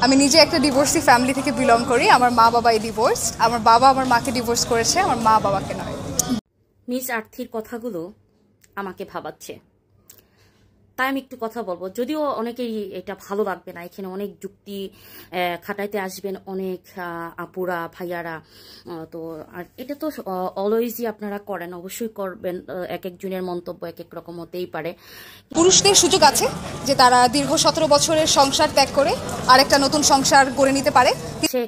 আমি নিজে একটা ডিভোর্সি ফ্যামিলি থেকে বিলং করি। আমার মা বাবাই ডিভোর্স। আমার বাবা আমার মাকে ডিভোর্স করেছে, আমার মা বাবাকে নয়। মিস আর্থির কথাগুলো আমাকে ভাবাচ্ছে, তাই আমি একটু কথা বলবো। যদিও অনেকেই এটা ভালো লাগবে না, এখানে অনেক যুক্তি খাটাইতে আসবেন অনেক আপুরা ভাইয়ারা। তো আর এটা তো অলওয়েজই আপনারা করেন, অবশ্যই করবেন। এক একজনের মন্তব্য এক এক রকম হতেই পারে। পুরুষদের সুযোগ আছে যে তারা দীর্ঘ 17 বছরের সংসার ত্যাগ করে আরেকটা নতুন সংসার গড়ে নিতে পারে। সে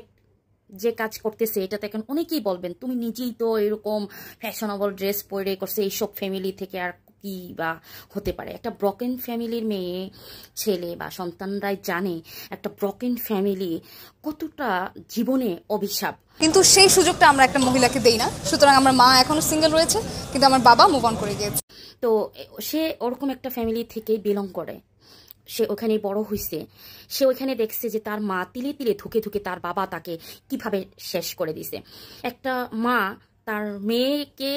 যে কাজ করতেছে এটাতে এখন অনেকেই বলবেন তুমি নিজেই তো এরকম ফ্যাশনেবল ড্রেস পরে করছে, এইসব ফ্যামিলি থেকে আর কি বা হতে পারে। একটা ব্রকেন ফ্যামিলির মেয়ে ছেলে বা সন্তানরাই জানে একটা ব্রকেন ফ্যামিলি কতটা জীবনে অভিশাপ। কিন্তু সেই সুযোগটা আমরা একটা মহিলাকে দেই না। সুতরাং আমার মা এখনো সিঙ্গেল রয়েছে, কিন্তু আমার বাবা মুভ অন করে গিয়েছে। তো সে ওরকম একটা ফ্যামিলি থেকে বিলং করে, সে ওখানে বড় হয়েছে। সে ওইখানে দেখছে যে তার মা তিলে তিলে ধুকে ধুকে তার বাবা তাকে কিভাবে শেষ করে দিছে। একটা মা তার মেয়েকে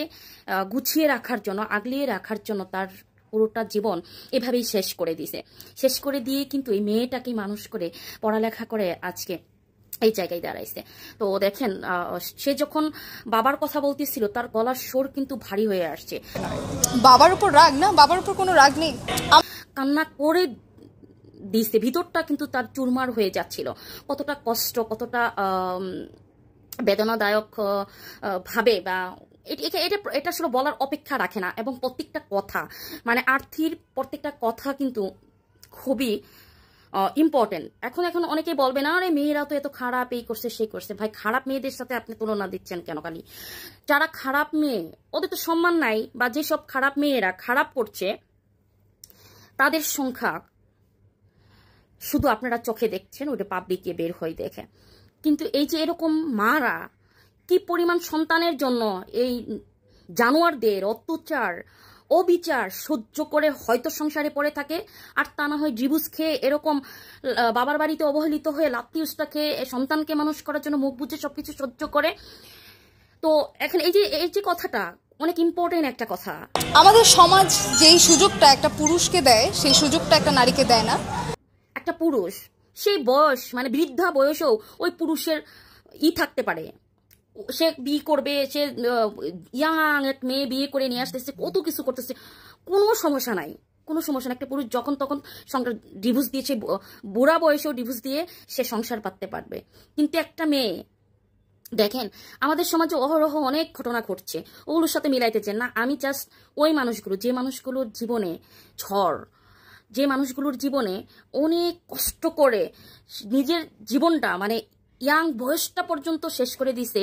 গুছিয়ে রাখার জন্য, আগলিয়ে রাখার জন্য তার পুরোটা জীবন এভাবেই শেষ করে দিছে। শেষ করে দিয়ে কিন্তু এই মেয়েটাকে মানুষ করে পড়ালেখা করে আজকে এই জায়গায় দাঁড়াইছে। তো দেখেন, সে যখন বাবার কথা বলতেছিল তার গলার সুর কিন্তু ভারী হয়ে আসছে। বাবার উপর রাগ না, বাবার উপর কোনো রাগ নেই। কান্না করে দিছে, ভিতরটা কিন্তু তার চুরমার হয়ে যাচ্ছিল। কতটা কষ্ট, কতটা বেদনাদায়ক ভাবে বা এটা আসলে বলার অপেক্ষা রাখে না। এবং প্রত্যেকটা কথা মানে আর্থির প্রত্যেকটা কথা কিন্তু খুবই ইম্পর্টেন্ট। এখন অনেকেই বলবে না আরে মেয়েরা তো এত খারাপ, এই করছে সেই করছে। ভাই, খারাপ মেয়েদের সাথে আপনি তুলনা দিচ্ছেন কেন? খালি যারা খারাপ মেয়ে ওদের তো সম্মান নাই, বা যেসব খারাপ মেয়েরা খারাপ করছে তাদের সংখ্যা শুধু আপনারা চোখে দেখছেন, ওটা পাবলিকে বের হয়ে দেখে। কিন্তু এই যে এরকম মারা কি পরিমাণ সন্তানের জন্য এই জানোয়ারদের অত্যাচার অবিচার সহ্য করে হয়তো সংসারে পড়ে থাকে, আর তা না হয় ডিভোর্স খেয়ে এরকম বাবার বাড়িতে অবহেলিত হয়ে লাত্তিউসটা খেয়ে সন্তানকে মানুষ করার জন্য মুখ বুঝে সবকিছু সহ্য করে। তো এখন এই যে কথাটা অনেক ইম্পর্টেন্ট একটা কথা। আমাদের সমাজ যেই সুযোগটা একটা পুরুষকে দেয় সেই সুযোগটা একটা নারীকে দেয় না। একটা পুরুষ সেই বয়স মানে বৃদ্ধা বয়সেও ওই পুরুষের থাকতে পারে, সে বিয়ে করবে, সে ইয়াং এক মেয়ে বিয়ে করে নিয়ে আসতেছে, কত কিছু করতেছে, কোনো সমস্যা নাই, কোনো সমস্যা নাই। একটা পুরুষ যখন তখন ডিভোর্স দিয়েছে, বুড়া বয়সেও ডিভোর্স দিয়ে সে সংসার পাততে পারবে। কিন্তু একটা মেয়ে দেখেন, আমাদের সমাজে অহরহ অনেক ঘটনা ঘটছে, ওগুলোর সাথে মিলাইতেছেন না। আমি জাস্ট ওই মানুষগুলো, যে মানুষগুলোর জীবনে ঝড়, যে মানুষগুলোর জীবনে অনেক কষ্ট করে নিজের জীবনটা মানে ইয়াং বয়সটা পর্যন্ত শেষ করে দিছে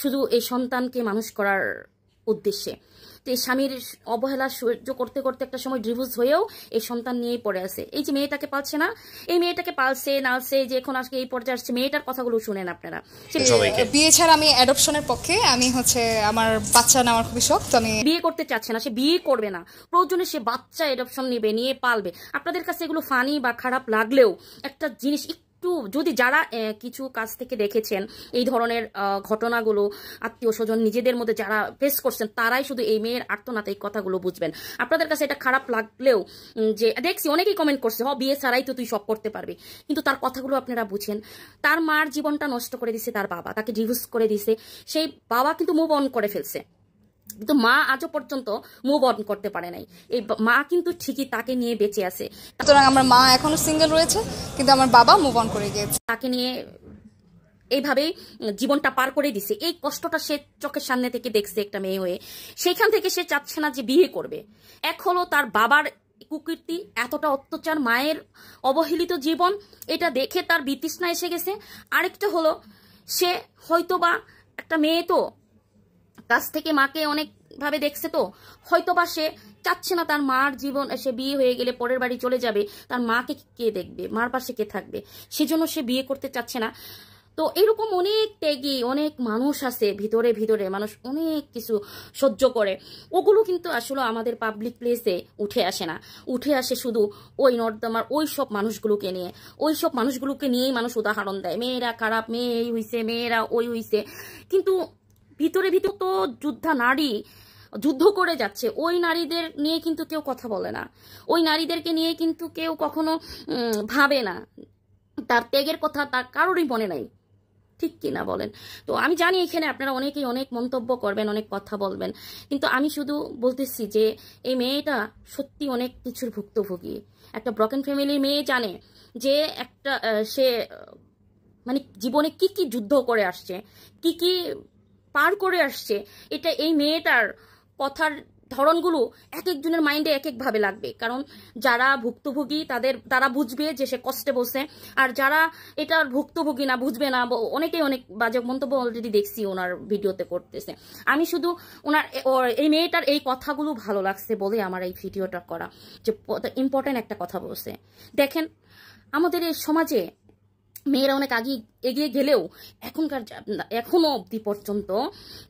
শুধু এই সন্তানকে মানুষ করার উদ্দেশ্যে। তো এই স্বামীর অবহেলা সহ্য করতে করতে একটা সময় ডিভোর্স হয়েও এই সন্তান নিয়েই পড়ে আছে। এই যে মেয়েটাকে পালছে না, এই মেয়েটাকে পালছে নালছে, যে এখন আজকে এই পর্যায়ে আসছে, মেয়েটার কথাগুলো শুনেন আপনারা। বিয়ে ছাড়া আমি অ্যাডপশনের পক্ষে। আমি আমার বাচ্চা নেওয়ার খুবই শখ, তো আমি বিয়ে করতে চাচ্ছে না, সে বিয়ে করবে না, প্রয়োজনে সে বাচ্চা অ্যাডপশন নেবে, নিয়ে পালবে। আপনাদের কাছে এগুলো ফানি বা খারাপ লাগলেও একটা জিনিস একটু যদি যারা কিছু কাজ থেকে দেখেছেন এই ধরনের ঘটনাগুলো, আত্মীয় স্বজন নিজেদের মধ্যে যারা ফেস করছেন, তারাই শুধু এই মেয়ের আর্তনাতে এই কথাগুলো বুঝবেন। আপনাদের কাছে এটা খারাপ লাগলেও, যে দেখছি অনেকেই কমেন্ট করছে বিয়ে ছাড়াই তো তুই সব করতে পারবি, কিন্তু তার কথাগুলো আপনারা বুঝেন। তার মার জীবনটা নষ্ট করে দিছে তার বাবা, তাকে ডিভোর্স করে দিছে। সেই বাবা কিন্তু মুভ অন করে ফেলছে, কিন্তু মা আজও পর্যন্ত মুভ অন করতে পারে নাই। এই মা কিন্তু ঠিকই তাকে নিয়ে বেঁচে আছে। সুতরাং আমার মা এখনো সিঙ্গেল রয়েছে, কিন্তু আমার বাবা মুভ অন করে গিয়েছে। তাকে নিয়ে এইভাবেই জীবনটা পার করে দিছে। এই কষ্টটা সে চোখের সামনে থেকে দেখছে একটা মেয়ে হয়ে, সেইখান থেকে সে চাচ্ছে না যে বিয়ে করবে। এক হলো তার বাবার কুকীর্তি, এতটা অত্যাচার, মায়ের অবহেলিত জীবন, এটা দেখে তার বিতৃষ্ণা এসে গেছে। আরেকটা হলো সে হয়তোবা একটা মেয়ে তো কাছ থেকে মাকে অনেক ভাবে দেখছে, তো হয়তোবা সে চাচ্ছে না তার মার জীবন, সে বিয়ে হয়ে গেলে পরের বাড়ি চলে যাবে, তার মাকে কে দেখবে, মার পাশে কে থাকবে, সেজন্য সে বিয়ে করতে চাচ্ছে না। তো এরকম অনেক ত্যাগী অনেক মানুষ আছে, ভিতরে ভিতরে মানুষ অনেক কিছু সহ্য করে। ওগুলো কিন্তু আসলে আমাদের পাবলিক প্লেসে উঠে আসে না, উঠে আসে শুধু ওই নর্দমার ওই সব মানুষগুলোকে নিয়ে। ওই সব মানুষগুলোকে নিয়েই মানুষ উদাহরণ দেয়, মেয়েরা খারাপ, মেয়ে এই হইছে, মেয়েরা ওই হইছে। কিন্তু ভিতরে ভিতরে তো যোদ্ধা নারী যুদ্ধ করে যাচ্ছে, ওই নারীদের নিয়ে কিন্তু কেউ কথা বলে না, ওই নারীদেরকে নিয়ে কিন্তু কেউ কখনো ভাবে না তার ত্যাগের কথা তার কারোরই মনে নাই, ঠিক কিনা বলেন? তো আমি জানি এখানে আপনারা অনেকেই অনেক মন্তব্য করবেন, অনেক কথা বলবেন, কিন্তু আমি শুধু বলতেছি যে এই মেয়েটা সত্যি অনেক কিছুর ভুক্তভোগী। একটা ব্রকেন ফ্যামিলির মেয়ে জানে যে একটা সে মানে জীবনে কি কি যুদ্ধ করে আসছে, কি কি পার করে আসছে। এটা এই মেয়েটার কথার ধরনগুলো এক একজনের মাইন্ডে এক একভাবে লাগবে, কারণ যারা ভুক্তভোগী তারা বুঝবে যে সে কষ্টে বসে, আর যারা এটার ভুক্তভোগী না, বুঝবে না, অনেকেই অনেক বাজে মন্তব্য অলরেডি দেখছি ওনার ভিডিওতে করতেছে। আমি শুধু এই মেয়েটার এই কথাগুলো ভালো লাগছে বলে আমার এই ভিডিওটা করা, যে ইম্পর্টেন্ট একটা কথা বলছে। দেখেন আমাদের এই সমাজে মেয়েরা অনেক আগে এগিয়ে গেলেও এখনো অব্দি পর্যন্ত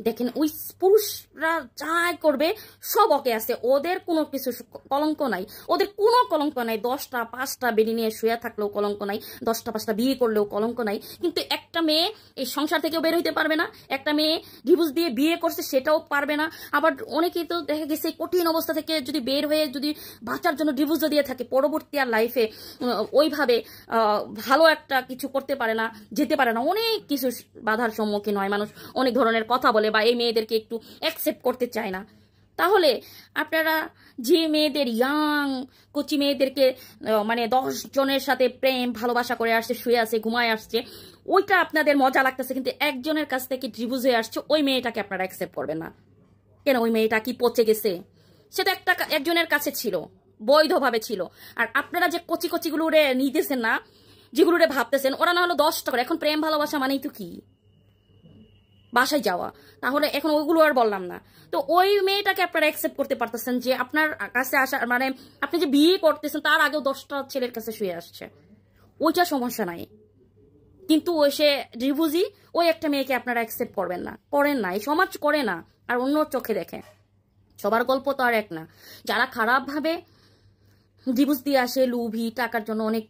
দেখেন ওই পুরুষরা যাই করবে সব ওকে আছে, ওদের কোনো কিছু কলঙ্ক নাই, ওদের কোনো কলঙ্ক নাই। 10টা 5টা বেডি নিয়ে শুয়ে থাকলেও কলঙ্ক নাই, 10টা 5টা বিয়ে করলেও কলঙ্ক নাই। কিন্তু একটা মেয়ে এই সংসার থেকেও বের হইতে পারবে না, একটা মেয়ে ডিভোর্স দিয়ে বিয়ে করছে সেটাও পারবে না। আবার অনেকেই তো দেখা গেছে কঠিন অবস্থা থেকে যদি বের হয়ে যদি বাঁচার জন্য ডিভোর্স দিয়ে থাকে, পরবর্তী আর লাইফে ওইভাবে ভালো একটা কিছু করতে পারে না, যেতে পারে না, অনেক কিছু বাধার সম্মুখীন হয় মানুষ, অনেক ধরনের কথা বলে বা এই মেয়েদেরকে একটু অ্যাকসেপ্ট করতে চায় না। তাহলে আপনারা যে মেয়েদের কচি মেয়েদেরকে মানে 10 জনের সাথে প্রেম ভালোবাসা করে আসছে, শুয়ে আসছে, ঘুমায় আসছে, ওইটা আপনাদের মজা লাগতেছে, কিন্তু একজনের কাছ থেকে ডিভোর্স হয়ে আসছে ওই মেয়েটাকে আপনারা অ্যাকসেপ্ট করবেন না কেন? ওই মেয়েটা কি পচে গেছে? সেটা একজনের কাছে ছিল, বৈধভাবে ছিল। আর আপনারা যে কচি কচিগুলো নিতেছেন না, যেগুলো ভাবতেছেন, ওরা না হলো 10টা করে। এখন প্রেম ভালোবাসা মানেই তো কি? বাসায় যাওয়া। তাহলে এখন ওইগুলো আর বললাম না। তো ওই মেয়েটাকে আপনারা অ্যাকসেপ্ট করতে পারতেছেন যে আপনার কাছে আসা মানে আপনি যে বিয়ে করতেছেন তার আগেও 10টা ছেলের কাছে শুয়ে আসছে, ওইটা সমস্যা নাই। কিন্তু ওই সে ডিভোর্সি, ওই একটা মেয়েকে আপনারা অ্যাকসেপ্ট করবেন না, করেন না, এই সমাজ করে না, আর অন্য চোখে দেখে। সবার গল্প তো আর এক না। যারা খারাপভাবে ডিভোর্স দিয়ে আসে লুভি টাকার জন্য অনেক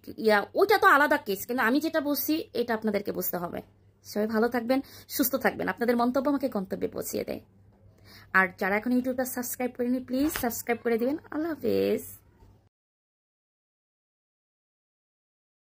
ওইটা তো আলাদা কেস, কিন্তু আমি যেটা বলছি এটা আপনাদেরকে বুঝতে হবে। সবাই ভালো থাকবেন, সুস্থ থাকবেন, আপনাদের মন্তব্য আমাকে গন্তব্যে পৌঁছিয়ে দেয়। আর যারা এখন ইউটিউবটা সাবস্ক্রাইব করেনি প্লিজ সাবস্ক্রাইব করে দিবেন। আল্লাহ হাফেজ।